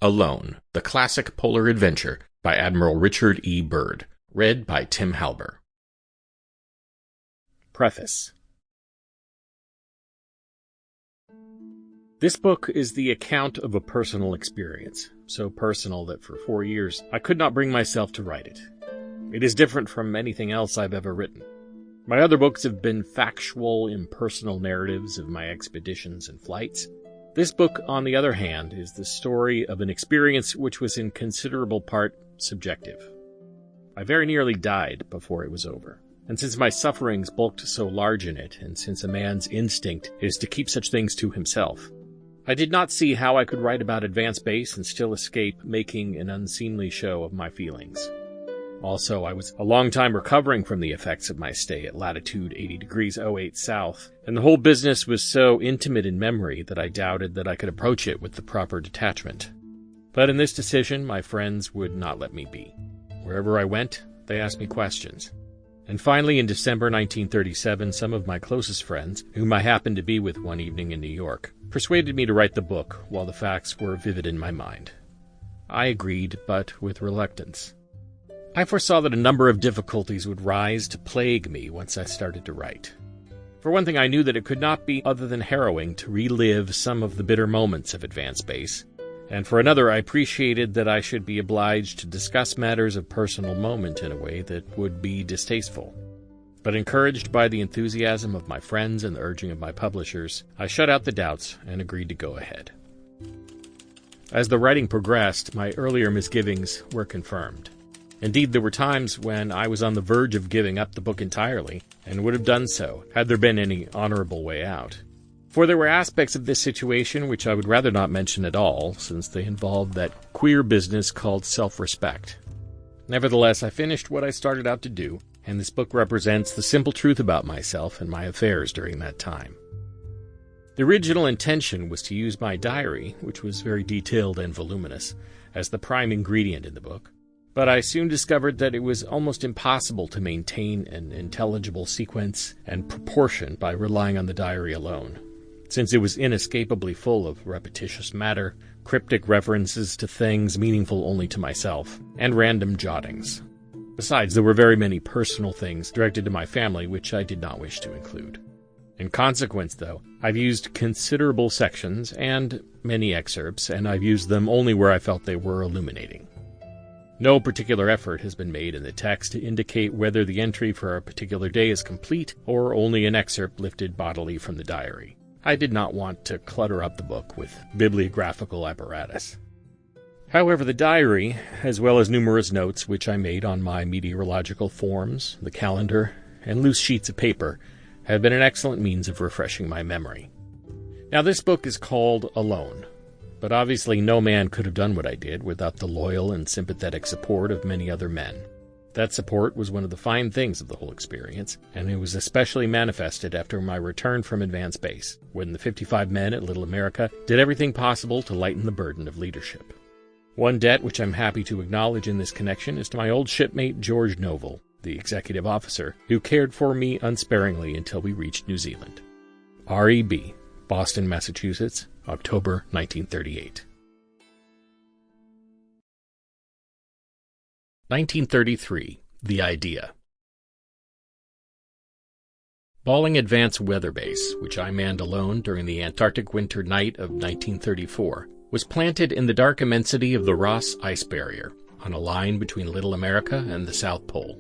Alone, the Classic Polar Adventure by Admiral Richard E. Byrd. Read by Tim Halbur. Preface. This book is the account of a personal experience, so personal that for 4 years I could not bring myself to write it. It is different from anything else I've ever written. My other books have been factual, impersonal narratives of my expeditions and flights. This book, on the other hand, is the story of an experience which was in considerable part subjective. I very nearly died before it was over. And since my sufferings bulked so large in it, and since a man's instinct is to keep such things to himself, I did not see how I could write about advanced base and still escape making an unseemly show of my feelings. Also, I was a long time recovering from the effects of my stay at latitude 80 degrees 08 south, and the whole business was so intimate in memory that I doubted that I could approach it with the proper detachment. But in this decision, my friends would not let me be. Wherever I went, they asked me questions. And finally, in December 1937, some of my closest friends, whom I happened to be with one evening in New York, persuaded me to write the book while the facts were vivid in my mind. I agreed, but with reluctance. I foresaw that a number of difficulties would rise to plague me once I started to write. For one thing, I knew that it could not be other than harrowing to relive some of the bitter moments of advanced base, and for another, I appreciated that I should be obliged to discuss matters of personal moment in a way that would be distasteful. But encouraged by the enthusiasm of my friends and the urging of my publishers, I shut out the doubts and agreed to go ahead. As the writing progressed, my earlier misgivings were confirmed. Indeed, there were times when I was on the verge of giving up the book entirely, and would have done so had there been any honorable way out. For there were aspects of this situation which I would rather not mention at all, since they involved that queer business called self-respect. Nevertheless, I finished what I started out to do, and this book represents the simple truth about myself and my affairs during that time. The original intention was to use my diary, which was very detailed and voluminous, as the prime ingredient in the book. But I soon discovered that it was almost impossible to maintain an intelligible sequence and proportion by relying on the diary alone, since it was inescapably full of repetitious matter, cryptic references to things meaningful only to myself, and random jottings. Besides, there were very many personal things directed to my family which I did not wish to include. In consequence, though, I've used considerable sections and many excerpts, and I've used them only where I felt they were illuminating. No particular effort has been made in the text to indicate whether the entry for a particular day is complete or only an excerpt lifted bodily from the diary. I did not want to clutter up the book with bibliographical apparatus. However, the diary, as well as numerous notes which I made on my meteorological forms, the calendar, and loose sheets of paper, have been an excellent means of refreshing my memory. Now, this book is called Alone. But obviously no man could have done what I did without the loyal and sympathetic support of many other men. That support was one of the fine things of the whole experience, and it was especially manifested after my return from advanced base, when the 55 men at Little America did everything possible to lighten the burden of leadership. One debt which I'm happy to acknowledge in this connection is to my old shipmate George Noble, the executive officer, who cared for me unsparingly until we reached New Zealand. R.E.B., Boston, Massachusetts, October 1938. 1933. The Idea. Balling Advance Weather Base, which I manned alone during the Antarctic winter night of 1934, was planted in the dark immensity of the Ross Ice Barrier, on a line between Little America and the South Pole.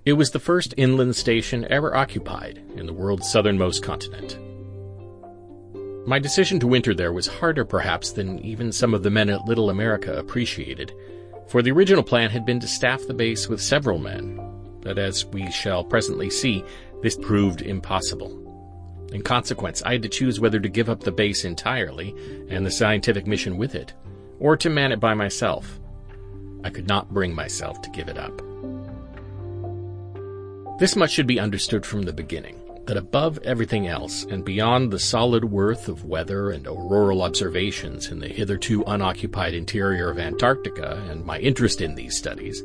It was the first inland station ever occupied in the world's southernmost continent. My decision to winter there was harder perhaps than even some of the men at Little America appreciated, for the original plan had been to staff the base with several men, but as we shall presently see, this proved impossible. In consequence, I had to choose whether to give up the base entirely, and the scientific mission with it, or to man it by myself. I could not bring myself to give it up. This much should be understood from the beginning, that above everything else, and beyond the solid worth of weather and auroral observations in the hitherto unoccupied interior of Antarctica and my interest in these studies,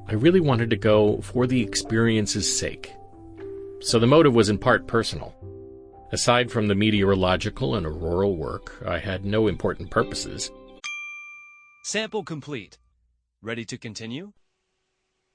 I really wanted to go for the experience's sake. So the motive was in part personal. Aside from the meteorological and auroral work, I had no important purposes. Sample complete. Ready to continue?